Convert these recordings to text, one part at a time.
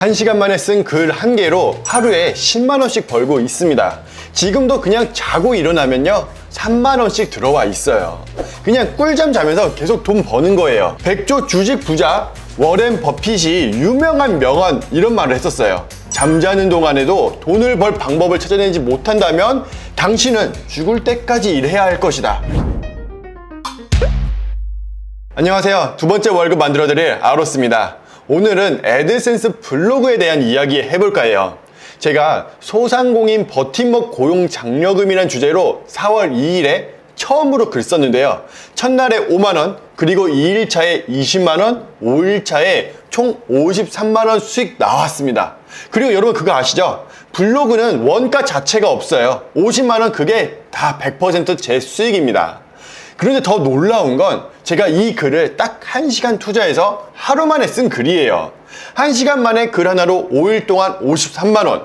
1시간 만에 쓴 글 한 개로 하루에 10만원씩 벌고 있습니다. 지금도 그냥 자고 일어나면요 3만원씩 들어와 있어요. 그냥 꿀잠 자면서 계속 돈 버는 거예요. 백조 주식 부자 워렌 버핏이 유명한 명언 이런 말을 했었어요. 잠자는 동안에도 돈을 벌 방법을 찾아내지 못한다면 당신은 죽을 때까지 일해야 할 것이다. 안녕하세요. 두 번째 월급 만들어드릴 아로스입니다. 오늘은 애드센스 블로그에 대한 이야기 해볼까 해요. 제가 소상공인 버팀목 고용 장려금이란 주제로 4월 2일에 처음으로 글 썼는데요. 첫날에 5만원, 그리고 2일차에 20만원, 5일차에 총 53만원 수익 나왔습니다. 그리고 여러분 그거 아시죠? 블로그는 원가 자체가 없어요. 50만원 그게 다 100% 제 수익입니다. 그런데 더 놀라운 건 제가 이 글을 딱 1시간 투자해서 하루 만에 쓴 글이에요. 1시간 만에 글 하나로 5일 동안 53만원.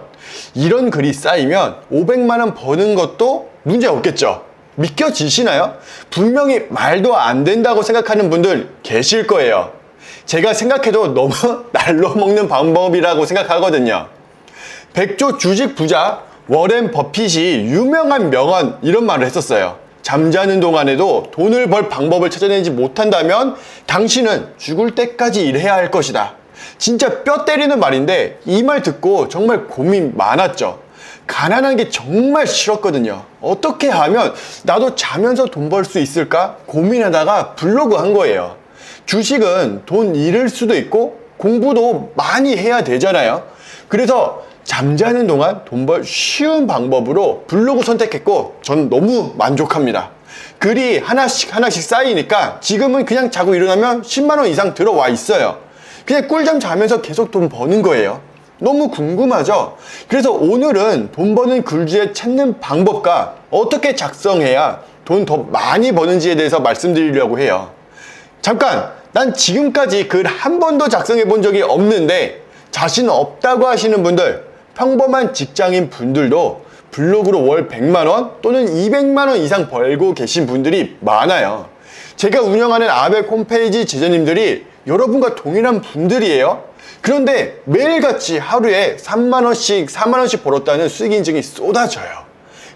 이런 글이 쌓이면 500만원 버는 것도 문제 없겠죠? 믿겨지시나요? 분명히 말도 안 된다고 생각하는 분들 계실 거예요. 제가 생각해도 너무 날로 먹는 방법이라고 생각하거든요. 백조 주식 부자 워렌 버핏이 유명한 명언 이런 말을 했었어요. 잠자는 동안에도 돈을 벌 방법을 찾아내지 못한다면 당신은 죽을 때까지 일해야 할 것이다. 진짜 뼈 때리는 말인데 이 말 듣고 정말 고민 많았죠. 가난한 게 정말 싫었거든요. 어떻게 하면 나도 자면서 돈 벌 수 있을까 고민하다가 블로그 한 거예요. 주식은 돈 잃을 수도 있고 공부도 많이 해야 되잖아요. 그래서 잠자는 동안 돈 벌 쉬운 방법으로 블로그 선택했고 전 너무 만족합니다. 글이 하나씩 쌓이니까 지금은 그냥 자고 일어나면 10만원 이상 들어와 있어요. 그냥 꿀잠 자면서 계속 돈 버는 거예요. 너무 궁금하죠? 그래서 오늘은 돈 버는 글주에 찾는 방법과 어떻게 작성해야 돈 더 많이 버는지에 대해서 말씀드리려고 해요. 잠깐! 난 지금까지 글 한 번도 작성해 본 적이 없는데 자신 없다고 하시는 분들, 평범한 직장인 분들도 블로그로 월 100만원 또는 200만원 이상 벌고 계신 분들이 많아요. 제가 운영하는 아벡 홈페이지 제자님들이 여러분과 동일한 분들이에요. 그런데 매일같이 하루에 3만원씩 4만원씩 벌었다는 수익 인증이 쏟아져요.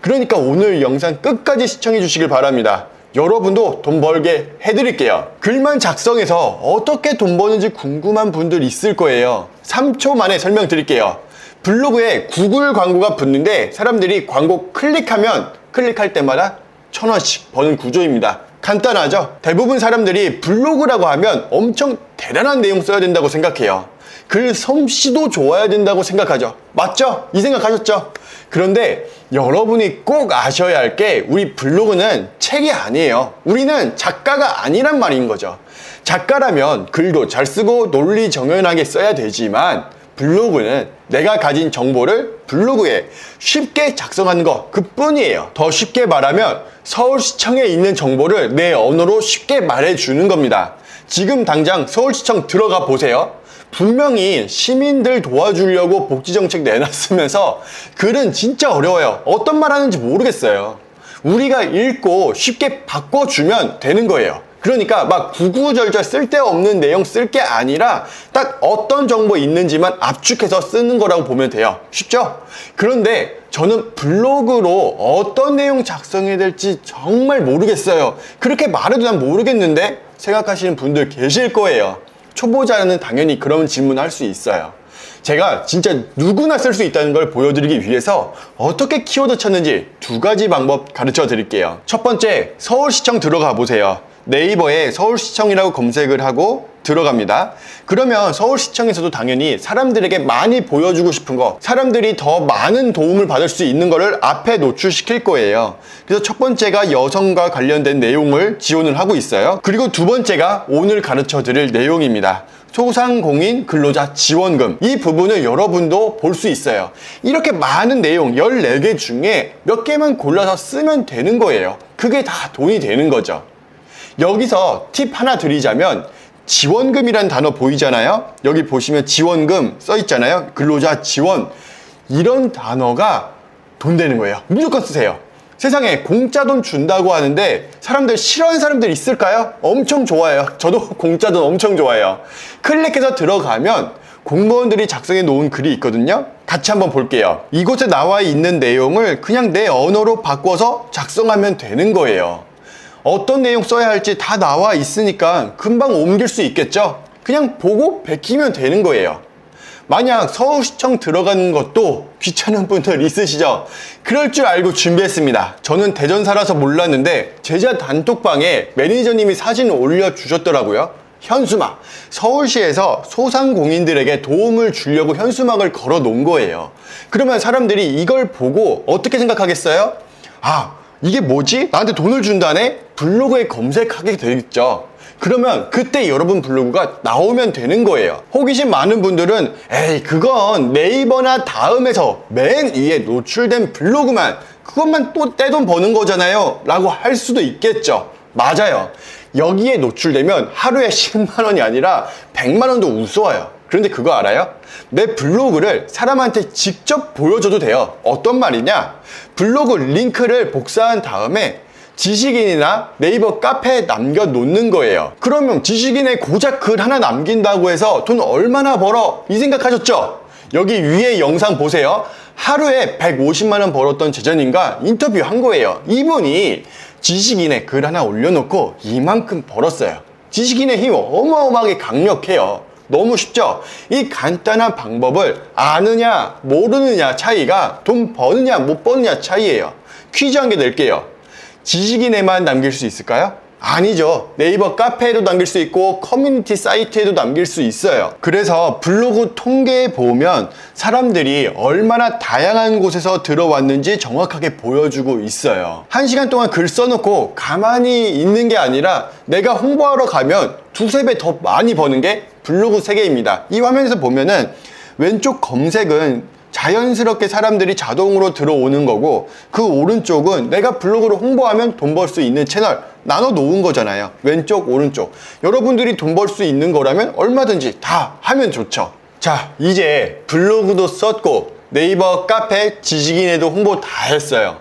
그러니까 오늘 영상 끝까지 시청해 주시길 바랍니다. 여러분도 돈 벌게 해드릴게요. 글만 작성해서 어떻게 돈 버는지 궁금한 분들 있을 거예요. 3초 만에 설명드릴게요. 블로그에 구글 광고가 붙는데 사람들이 광고 클릭하면 클릭할 때마다 1,000원씩 버는 구조입니다. 간단하죠? 대부분 사람들이 블로그라고 하면 엄청 대단한 내용 써야 된다고 생각해요. 글 솜씨도 좋아야 된다고 생각하죠. 맞죠? 이 생각하셨죠? 그런데 여러분이 꼭 아셔야 할 게 우리 블로그는 책이 아니에요. 우리는 작가가 아니란 말인 거죠. 작가라면 글도 잘 쓰고 논리 정연하게 써야 되지만 블로그는 내가 가진 정보를 블로그에 쉽게 작성하는 것 그뿐이에요. 더 쉽게 말하면 서울시청에 있는 정보를 내 언어로 쉽게 말해주는 겁니다. 지금 당장 서울시청 들어가 보세요. 분명히 시민들 도와주려고 복지정책 내놨으면서 글은 진짜 어려워요. 어떤 말 하는지 모르겠어요. 우리가 읽고 쉽게 바꿔주면 되는 거예요. 그러니까 막 구구절절 쓸데없는 내용 쓸 게 아니라 딱 어떤 정보 있는지만 압축해서 쓰는 거라고 보면 돼요. 쉽죠? 그런데 저는 블로그로 어떤 내용 작성해야 될지 정말 모르겠어요. 그렇게 말해도 난 모르겠는데 생각하시는 분들 계실 거예요. 초보자는 당연히 그런 질문을 할 수 있어요. 제가 진짜 누구나 쓸 수 있다는 걸 보여드리기 위해서 어떻게 키워드 찾는지 두 가지 방법 가르쳐 드릴게요. 첫 번째, 서울시청 들어가 보세요. 네이버에 서울시청이라고 검색을 하고 들어갑니다. 그러면 서울시청에서도 당연히 사람들에게 많이 보여주고 싶은 거, 사람들이 더 많은 도움을 받을 수 있는 거를 앞에 노출시킬 거예요. 그래서 첫 번째가 여성과 관련된 내용을 지원을 하고 있어요. 그리고 두 번째가 오늘 가르쳐 드릴 내용입니다. 소상공인 근로자 지원금. 이 부분을 여러분도 볼 수 있어요. 이렇게 많은 내용 14개 중에 몇 개만 골라서 쓰면 되는 거예요. 그게 다 돈이 되는 거죠. 여기서 팁 하나 드리자면 지원금이라는 단어 보이잖아요. 여기 보시면 지원금 써 있잖아요. 근로자 지원. 이런 단어가 돈 되는 거예요. 무조건 쓰세요. 세상에 공짜 돈 준다고 하는데 사람들 싫어하는 사람들 있을까요? 엄청 좋아해요. 저도 공짜 돈 엄청 좋아해요. 클릭해서 들어가면 공무원들이 작성해 놓은 글이 있거든요. 같이 한번 볼게요. 이곳에 나와 있는 내용을 그냥 내 언어로 바꿔서 작성하면 되는 거예요. 어떤 내용 써야 할지 다 나와 있으니까 금방 옮길 수 있겠죠? 그냥 보고 베끼면 되는 거예요. 만약 서울시청 들어가는 것도 귀찮은 분들 있으시죠? 그럴 줄 알고 준비했습니다. 저는 대전 살아서 몰랐는데 제자 단톡방에 매니저님이 사진을 올려주셨더라고요. 현수막. 서울시에서 소상공인들에게 도움을 주려고 현수막을 걸어 놓은 거예요. 그러면 사람들이 이걸 보고 어떻게 생각하겠어요? 아, 이게 뭐지? 나한테 돈을 준다네? 블로그에 검색하게 되겠죠. 그러면 그때 여러분 블로그가 나오면 되는 거예요. 호기심 많은 분들은 에이, 그건 네이버나 다음에서 맨 위에 노출된 블로그만, 그것만 또 떼돈 버는 거잖아요 라고 할 수도 있겠죠. 맞아요. 여기에 노출되면 하루에 10만 원이 아니라 100만 원도 우스워요. 그런데 그거 알아요? 내 블로그를 사람한테 직접 보여줘도 돼요. 어떤 말이냐? 블로그 링크를 복사한 다음에 지식인이나 네이버 카페에 남겨놓는 거예요. 그러면 지식인의 고작 글 하나 남긴다고 해서 돈 얼마나 벌어? 이 생각하셨죠? 여기 위에 영상 보세요. 하루에 150만 원 벌었던 제자님과 인터뷰한 거예요. 이분이 지식인의 글 하나 올려놓고 이만큼 벌었어요. 지식인의 힘 어마어마하게 강력해요. 너무 쉽죠? 이 간단한 방법을 아느냐 모르느냐 차이가 돈 버느냐 못 버느냐 차이예요. 퀴즈 한 개 낼게요. 지식인에만 남길 수 있을까요? 아니죠. 네이버 카페에도 남길 수 있고 커뮤니티 사이트에도 남길 수 있어요. 그래서 블로그 통계에 보면 사람들이 얼마나 다양한 곳에서 들어왔는지 정확하게 보여주고 있어요. 1시간 동안 글 써놓고 가만히 있는 게 아니라 내가 홍보하러 가면 두세 배 더 많이 버는 게 블로그 세계입니다. 이 화면에서 보면은 왼쪽 검색은 자연스럽게 사람들이 자동으로 들어오는 거고, 그 오른쪽은 내가 블로그로 홍보하면 돈 벌 수 있는 채널 나눠 놓은 거잖아요. 왼쪽 오른쪽. 여러분들이 돈 벌 수 있는 거라면 얼마든지 다 하면 좋죠. 자, 이제 블로그도 썼고 네이버 카페 지식인에도 홍보 다 했어요.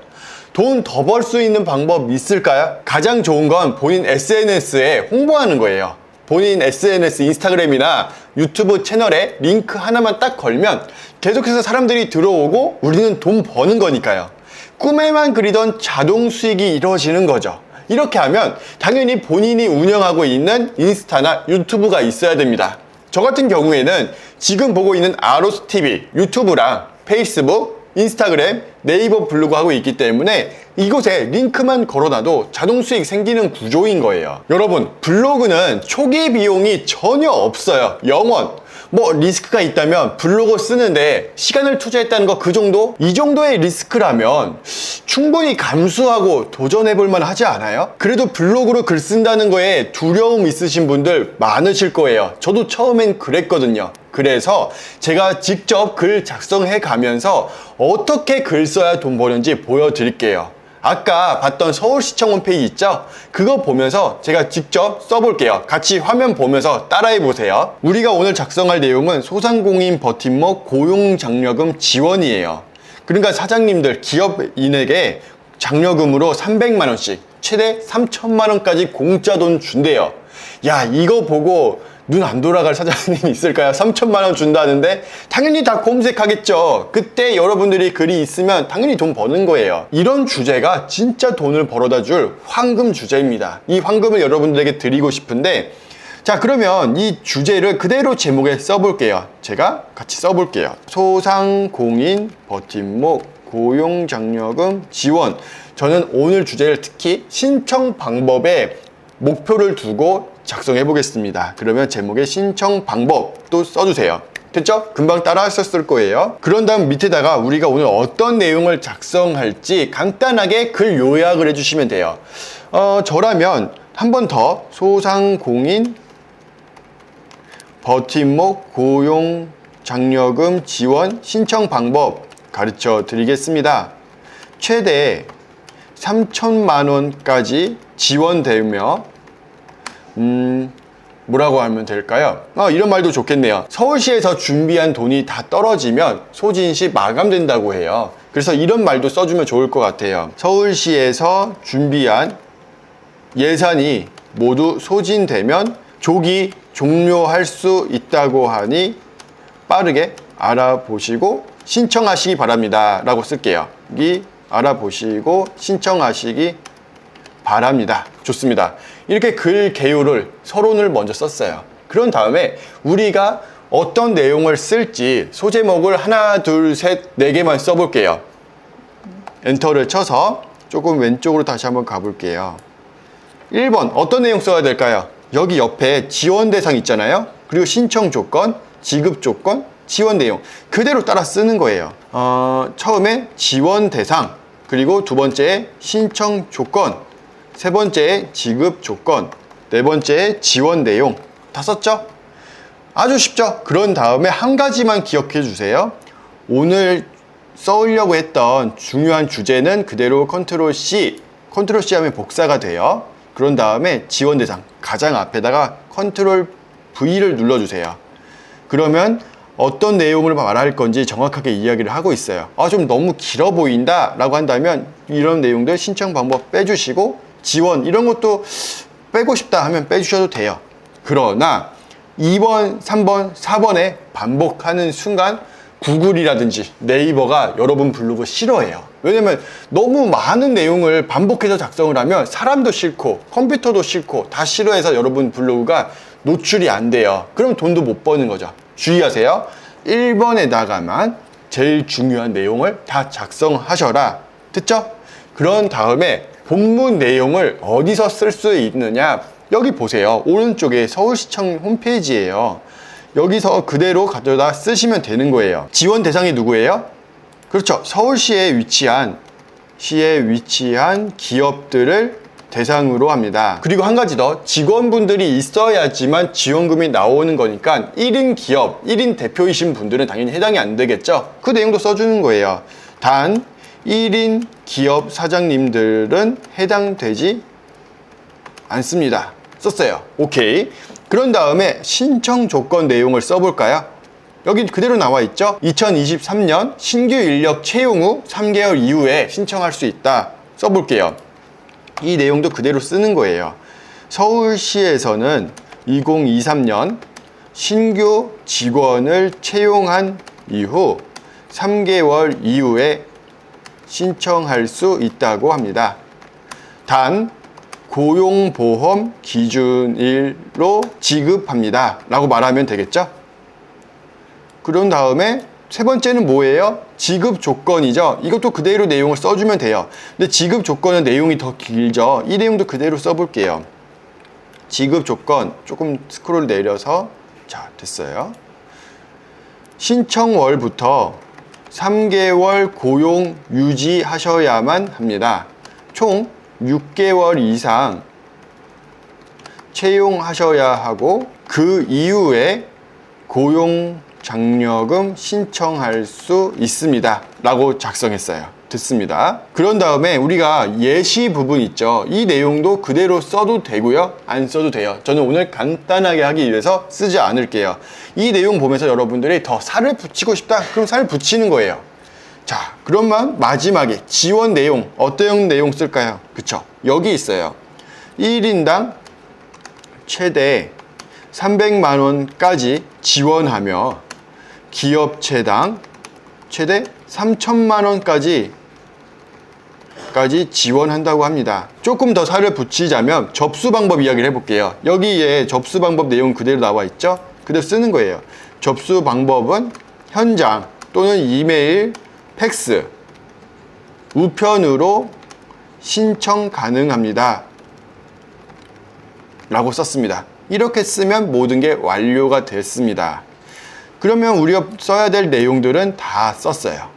돈 더 벌 수 있는 방법 있을까요? 가장 좋은 건 본인 SNS에 홍보하는 거예요. 본인 SNS, 인스타그램이나 유튜브 채널에 링크 하나만 딱 걸면 계속해서 사람들이 들어오고 우리는 돈 버는 거니까요. 꿈에만 그리던 자동 수익이 이루어지는 거죠. 이렇게 하면 당연히 본인이 운영하고 있는 인스타나 유튜브가 있어야 됩니다. 저 같은 경우에는 지금 보고 있는 아로스TV, 유튜브랑 페이스북, 인스타그램, 네이버 블로그 하고 있기 때문에 이곳에 링크만 걸어놔도 자동 수익 생기는 구조인 거예요. 여러분, 블로그는 초기 비용이 전혀 없어요. 0원. 뭐 리스크가 있다면 블로그 쓰는데 시간을 투자했다는 거 그 정도? 이 정도의 리스크라면 충분히 감수하고 도전해볼 만 하지 않아요? 그래도 블로그로 글 쓴다는 거에 두려움 있으신 분들 많으실 거예요. 저도 처음엔 그랬거든요. 그래서 제가 직접 글 작성해 가면서 어떻게 글 써야 돈 버는지 보여드릴게요. 아까 봤던 서울시청 홈페이지 있죠? 그거 보면서 제가 직접 써볼게요. 같이 화면 보면서 따라해 보세요. 우리가 오늘 작성할 내용은 소상공인 버팀목 고용장려금 지원이에요. 그러니까 사장님들, 기업인에게 장려금으로 300만원씩 최대 3천만원까지 공짜 돈 준대요. 야, 이거 보고 눈 안 돌아갈 사장님이 있을까요? 3천만 원 준다는데 당연히 다 검색하겠죠. 그때 여러분들이 글이 있으면 당연히 돈 버는 거예요. 이런 주제가 진짜 돈을 벌어다 줄 황금 주제입니다. 이 황금을 여러분들에게 드리고 싶은데, 자, 그러면 이 주제를 그대로 제목에 써볼게요. 제가 같이 써볼게요. 소상공인 버팀목 고용장려금 지원. 저는 오늘 주제를 특히 신청 방법에 목표를 두고 작성해 보겠습니다. 그러면 제목에 신청 방법도 써주세요. 됐죠? 금방 따라 하셨을 거예요. 그런 다음 밑에다가 우리가 오늘 어떤 내용을 작성할지 간단하게 글 요약을 해주시면 돼요. 저라면 한 번 더 소상공인 버팀목 고용장려금 지원 신청 방법 가르쳐 드리겠습니다. 최대 3천만 원까지 지원되며 뭐라고 하면 될까요? 이런 말도 좋겠네요. 서울시에서 준비한 돈이 다 떨어지면 소진시 마감된다고 해요. 그래서 이런 말도 써주면 좋을 것 같아요. 서울시에서 준비한 예산이 모두 소진되면 조기 종료할 수 있다고 하니 빠르게 알아보시고 신청하시기 바랍니다 라고 쓸게요. 여기 알아보시고 신청하시기 바랍니다. 좋습니다. 이렇게 글 개요를 서론을 먼저 썼어요. 그런 다음에 우리가 어떤 내용을 쓸지 소제목을 하나, 둘, 셋, 네 개만 써볼게요. 엔터를 쳐서 조금 왼쪽으로 다시 한번 가볼게요. 1번 어떤 내용 써야 될까요? 여기 옆에 지원 대상 있잖아요. 그리고 신청 조건, 지급 조건, 지원 내용 그대로 따라 쓰는 거예요. 처음에 지원 대상, 그리고 두 번째에 신청 조건, 세 번째에 지급 조건, 네 번째에 지원 내용 다 썼죠? 아주 쉽죠? 그런 다음에 한 가지만 기억해 주세요. 오늘 써오려고 했던 중요한 주제는 그대로 컨트롤 C 하면 복사가 돼요. 그런 다음에 지원 대상 가장 앞에다가 컨트롤 V를 눌러주세요. 그러면 어떤 내용을 말할 건지 정확하게 이야기를 하고 있어요. 좀 너무 길어 보인다 라고 한다면 이런 내용들 신청 방법 빼주시고 지원 이런 것도 빼고 싶다 하면 빼주셔도 돼요. 그러나 2번, 3번, 4번에 반복하는 순간 구글이라든지 네이버가 여러분 블로그 싫어해요. 왜냐면 너무 많은 내용을 반복해서 작성을 하면 사람도 싫고 컴퓨터도 싫고 다 싫어해서 여러분 블로그가 노출이 안 돼요. 그럼 돈도 못 버는 거죠. 주의하세요. 1번에다가만 제일 중요한 내용을 다 작성하셔라. 됐죠? 그런 다음에 본문 내용을 어디서 쓸 수 있느냐, 여기 보세요. 오른쪽에 서울시청 홈페이지예요. 여기서 그대로 가져다 쓰시면 되는 거예요. 지원 대상이 누구예요? 그렇죠. 서울시에 위치한 기업들을 대상으로 합니다. 그리고 한 가지 더, 직원분들이 있어야지만 지원금이 나오는 거니까 1인 기업, 1인 대표이신 분들은 당연히 해당이 안 되겠죠. 그 내용도 써주는 거예요. 단 1인 기업 사장님들은 해당되지 않습니다. 썼어요. 오케이. 그런 다음에 신청 조건 내용을 써볼까요? 여기 그대로 나와 있죠? 2023년 신규 인력 채용 후 3개월 이후에 신청할 수 있다. 써볼게요. 이 내용도 그대로 쓰는 거예요. 서울시에서는 2023년 신규 직원을 채용한 이후 3개월 이후에 신청할 수 있다고 합니다. 단 고용보험 기준일로 지급합니다 라고 말하면 되겠죠? 그런 다음에 세 번째는 뭐예요? 지급 조건이죠. 이것도 그대로 내용을 써주면 돼요. 근데 지급 조건은 내용이 더 길죠. 이 내용도 그대로 써볼게요. 지급 조건 조금 스크롤 내려서, 자, 됐어요. 신청월부터 3개월 고용 유지하셔야만 합니다. 총 6개월 이상 채용하셔야 하고 그 이후에 고용 장려금 신청할 수 있습니다 라고 작성했어요. 됐습니다. 그런 다음에 우리가 예시 부분 있죠. 이 내용도 그대로 써도 되고요, 안 써도 돼요. 저는 오늘 간단하게 하기 위해서 쓰지 않을게요. 이 내용 보면서 여러분들이 더 살을 붙이고 싶다? 그럼 살 붙이는 거예요. 자, 그러면 마지막에 지원 내용, 어떤 내용 쓸까요? 그쵸? 여기 있어요. 1인당 최대 300만 원까지 지원하며 기업체당 최대 3천만 원까지 지원한다고 합니다. 조금 더 살을 붙이자면 접수 방법 이야기를 해볼게요. 여기에 접수 방법 내용 그대로 나와 있죠? 그대로 쓰는 거예요. 접수 방법은 현장 또는 이메일, 팩스, 우편으로 신청 가능합니다 라고 썼습니다. 이렇게 쓰면 모든 게 완료가 됐습니다. 그러면 우리가 써야 될 내용들은 다 썼어요.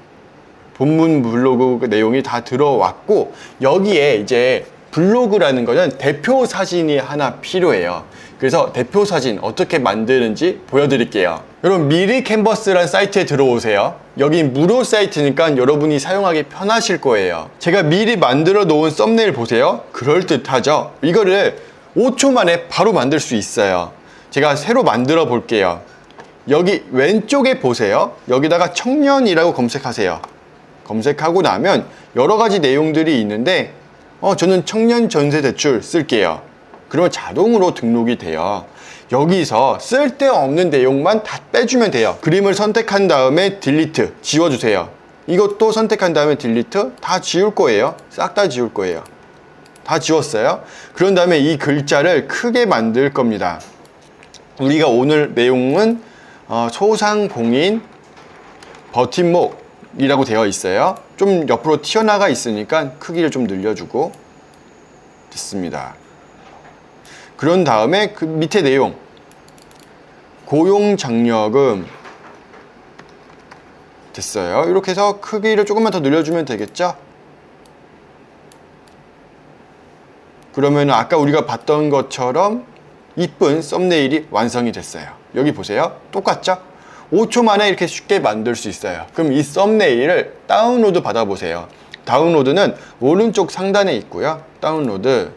본문 블로그 내용이 다 들어왔고, 여기에 이제 블로그라는 거는 대표 사진이 하나 필요해요. 그래서 대표 사진 어떻게 만드는지 보여드릴게요. 여러분, 미리 캔버스라는 사이트에 들어오세요. 여기 무료 사이트니까 여러분이 사용하기 편하실 거예요. 제가 미리 만들어 놓은 썸네일 보세요. 그럴듯하죠? 이거를 5초 만에 바로 만들 수 있어요. 제가 새로 만들어 볼게요. 여기 왼쪽에 보세요. 여기다가 청년이라고 검색하세요. 검색하고 나면 여러 가지 내용들이 있는데 저는 청년 전세 대출 쓸게요. 그러면 자동으로 등록이 돼요. 여기서 쓸데없는 내용만 다 빼주면 돼요. 그림을 선택한 다음에 딜리트 지워주세요. 이것도 선택한 다음에 딜리트 다 지울 거예요. 싹 다 지울 거예요. 다 지웠어요. 그런 다음에 이 글자를 크게 만들 겁니다. 우리가 오늘 내용은 소상공인 버팀목이라고 되어 있어요. 좀 옆으로 튀어나가 있으니까 크기를 좀 늘려주고 됐습니다. 그런 다음에 그 밑에 내용 고용장려금 됐어요. 이렇게 해서 크기를 조금만 더 늘려주면 되겠죠? 그러면 아까 우리가 봤던 것처럼 이쁜 썸네일이 완성이 됐어요. 여기 보세요. 똑같죠? 5초 만에 이렇게 쉽게 만들 수 있어요. 그럼 이 썸네일을 다운로드 받아보세요. 다운로드는 오른쪽 상단에 있고요. 다운로드.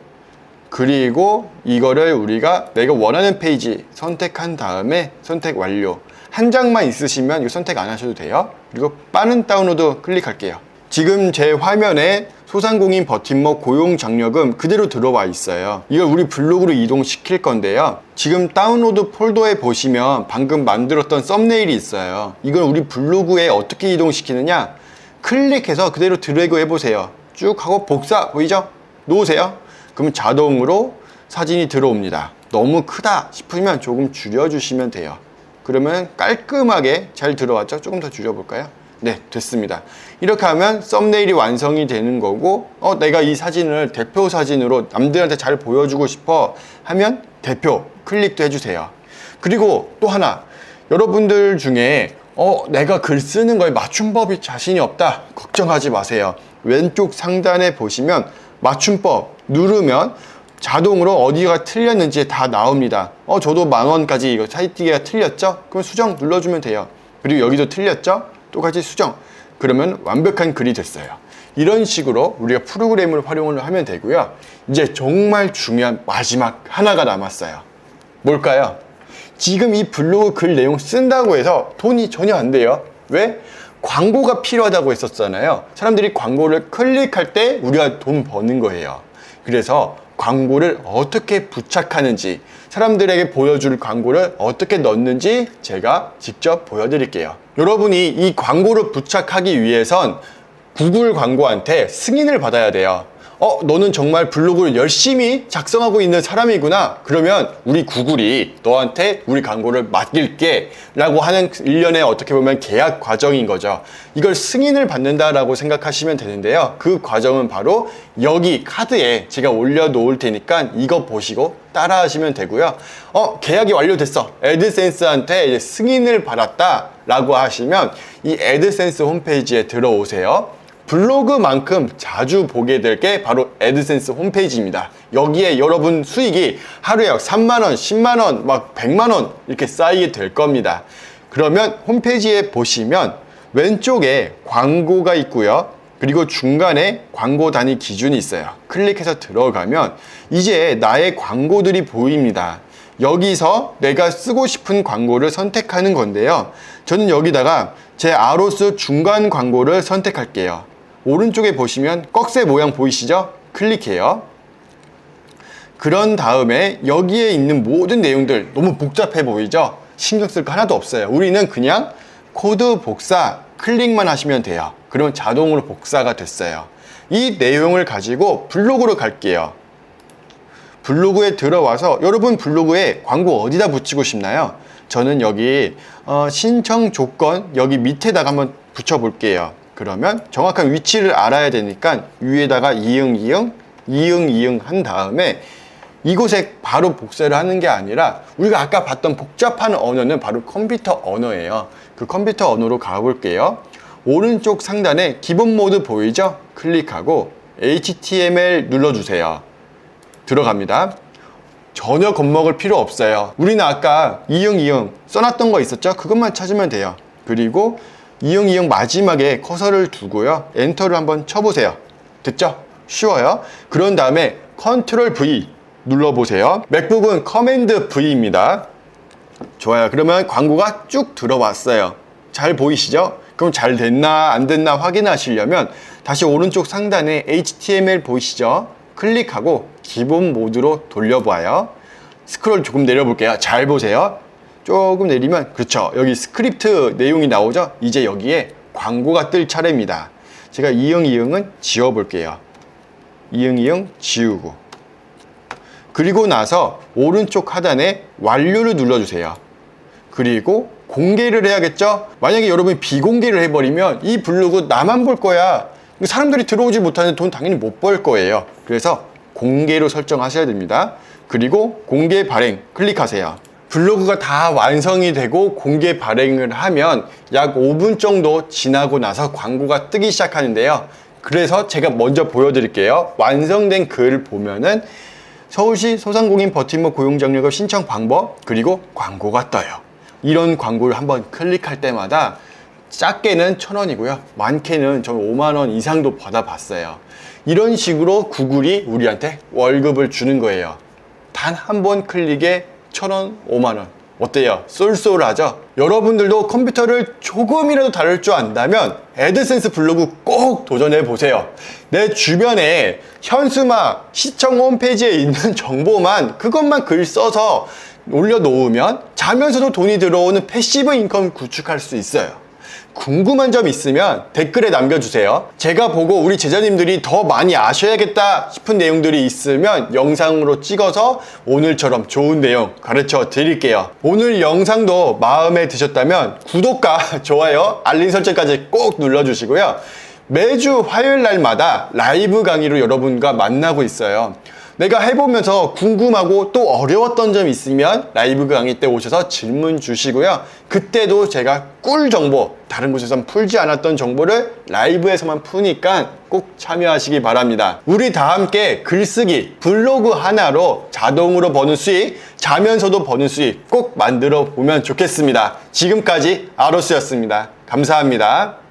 그리고 이거를 우리가 내가 원하는 페이지 선택한 다음에 선택 완료. 한 장만 있으시면 이거 선택 안 하셔도 돼요. 그리고 빠른 다운로드 클릭할게요. 지금 제 화면에 소상공인 버팀목 고용장려금 그대로 들어와 있어요. 이걸 우리 블로그로 이동시킬 건데요. 지금 다운로드 폴더에 보시면 방금 만들었던 썸네일이 있어요. 이걸 우리 블로그에 어떻게 이동시키느냐, 클릭해서 그대로 드래그 해보세요. 쭉 하고 복사 보이죠? 놓으세요. 그럼 자동으로 사진이 들어옵니다. 너무 크다 싶으면 조금 줄여주시면 돼요. 그러면 깔끔하게 잘 들어왔죠? 조금 더 줄여볼까요? 네, 됐습니다. 이렇게 하면 썸네일이 완성이 되는 거고, 내가 이 사진을 대표 사진으로 남들한테 잘 보여주고 싶어 하면 대표 클릭도 해주세요. 그리고 또 하나, 여러분들 중에 내가 글 쓰는 거에 맞춤법이 자신이 없다 걱정하지 마세요. 왼쪽 상단에 보시면 맞춤법 누르면 자동으로 어디가 틀렸는지 다 나옵니다. 저도 10,000원까지 이거 사이트가 틀렸죠? 그럼 수정 눌러주면 돼요. 그리고 여기도 틀렸죠? 똑같이 수정. 그러면 완벽한 글이 됐어요. 이런 식으로 우리가 프로그램을 활용을 하면 되고요. 이제 정말 중요한 마지막 하나가 남았어요. 뭘까요? 지금 이 블로그 글 내용 쓴다고 해서 돈이 전혀 안 돼요. 왜? 광고가 필요하다고 했었잖아요. 사람들이 광고를 클릭할 때 우리가 돈 버는 거예요. 그래서 광고를 어떻게 부착하는지, 사람들에게 보여줄 광고를 어떻게 넣는지 제가 직접 보여드릴게요. 여러분이 이 광고를 부착하기 위해선 구글 광고한테 승인을 받아야 돼요. 너는 정말 블로그를 열심히 작성하고 있는 사람이구나. 그러면 우리 구글이 너한테 우리 광고를 맡길게 라고 하는 일련의 어떻게 보면 계약 과정인 거죠. 이걸 승인을 받는다라고 생각하시면 되는데요. 그 과정은 바로 여기 카드에 제가 올려놓을 테니까 이거 보시고 따라 하시면 되고요. 계약이 완료됐어. 애드센스한테 이제 승인을 받았다 라고 하시면 이 애드센스 홈페이지에 들어오세요. 블로그만큼 자주 보게 될 게 바로 애드센스 홈페이지입니다. 여기에 여러분 수익이 하루에 3만원, 10만원, 막 100만원 이렇게 쌓이게 될 겁니다. 그러면 홈페이지에 보시면 왼쪽에 광고가 있고요. 그리고 중간에 광고 단위 기준이 있어요. 클릭해서 들어가면 이제 나의 광고들이 보입니다. 여기서 내가 쓰고 싶은 광고를 선택하는 건데요. 저는 여기다가 제 아로스 중간 광고를 선택할게요. 오른쪽에 보시면 꺽쇠 모양 보이시죠? 클릭해요. 그런 다음에 여기에 있는 모든 내용들 너무 복잡해 보이죠? 신경 쓸 거 하나도 없어요. 우리는 그냥 코드 복사 클릭만 하시면 돼요. 그러면 자동으로 복사가 됐어요. 이 내용을 가지고 블로그로 갈게요. 블로그에 들어와서 여러분 블로그에 광고 어디다 붙이고 싶나요? 저는 여기 신청 조건 여기 밑에다가 한번 붙여 볼게요. 그러면 정확한 위치를 알아야 되니까 위에다가 이응 한 다음에 이곳에 바로 복사를 하는 게 아니라 우리가 아까 봤던 복잡한 언어는 바로 컴퓨터 언어예요. 그 컴퓨터 언어로 가볼게요. 오른쪽 상단에 기본 모드 보이죠? 클릭하고 HTML 눌러주세요. 들어갑니다. 전혀 겁먹을 필요 없어요. 우리는 아까 이응 써놨던 거 있었죠? 그것만 찾으면 돼요. 그리고 이응 마지막에 커서를 두고요. 엔터를 한번 쳐보세요. 됐죠? 쉬워요. 그런 다음에 컨트롤 V 눌러보세요. 맥북은 커맨드 V입니다. 좋아요. 그러면 광고가 쭉 들어왔어요. 잘 보이시죠? 그럼 잘 됐나 안 됐나 확인하시려면 다시 오른쪽 상단에 HTML 보이시죠? 클릭하고 기본 모드로 돌려봐요. 스크롤 조금 내려볼게요. 잘 보세요. 조금 내리면 그렇죠. 여기 스크립트 내용이 나오죠. 이제 여기에 광고가 뜰 차례입니다. 제가 이응이응은 지워볼게요. 이응이응 지우고, 그리고 나서 오른쪽 하단에 완료를 눌러주세요. 그리고 공개를 해야겠죠. 만약에 여러분이 비공개를 해버리면 이 블로그 나만 볼 거야, 사람들이 들어오지 못하는 돈 당연히 못 벌 거예요. 그래서 공개로 설정하셔야 됩니다. 그리고 공개 발행 클릭하세요. 블로그가 다 완성이 되고 공개 발행을 하면 약 5분 정도 지나고 나서 광고가 뜨기 시작하는데요. 그래서 제가 먼저 보여드릴게요. 완성된 글을 보면은 서울시 소상공인 버팀목 고용장려금 신청 방법, 그리고 광고가 떠요. 이런 광고를 한번 클릭할 때마다 작게는 1,000원이고요. 많게는 저는 5만 원 이상도 받아봤어요. 이런 식으로 구글이 우리한테 월급을 주는 거예요. 단 한 번 클릭에 1,000원, 5만 원. 어때요? 쏠쏠하죠? 여러분들도 컴퓨터를 조금이라도 다룰 줄 안다면 애드센스 블로그 꼭 도전해 보세요. 내 주변에 현수막, 시청 홈페이지에 있는 정보만, 그것만 글 써서 올려놓으면 자면서도 돈이 들어오는 패시브 인컴 구축할 수 있어요. 궁금한 점 있으면 댓글에 남겨주세요. 제가 보고 우리 제자님들이 더 많이 아셔야겠다 싶은 내용들이 있으면 영상으로 찍어서 오늘처럼 좋은 내용 가르쳐 드릴게요. 오늘 영상도 마음에 드셨다면 구독과 좋아요, 알림 설정까지 꼭 눌러주시고요. 매주 화요일 날마다 라이브 강의로 여러분과 만나고 있어요. 내가 해보면서 궁금하고 또 어려웠던 점 있으면 라이브 강의 때 오셔서 질문 주시고요. 그때도 제가 꿀 정보, 다른 곳에선 풀지 않았던 정보를 라이브에서만 푸니까 꼭 참여하시기 바랍니다. 우리 다 함께 글쓰기, 블로그 하나로 자동으로 버는 수익, 자면서도 버는 수익 꼭 만들어 보면 좋겠습니다. 지금까지 아로스였습니다. 감사합니다.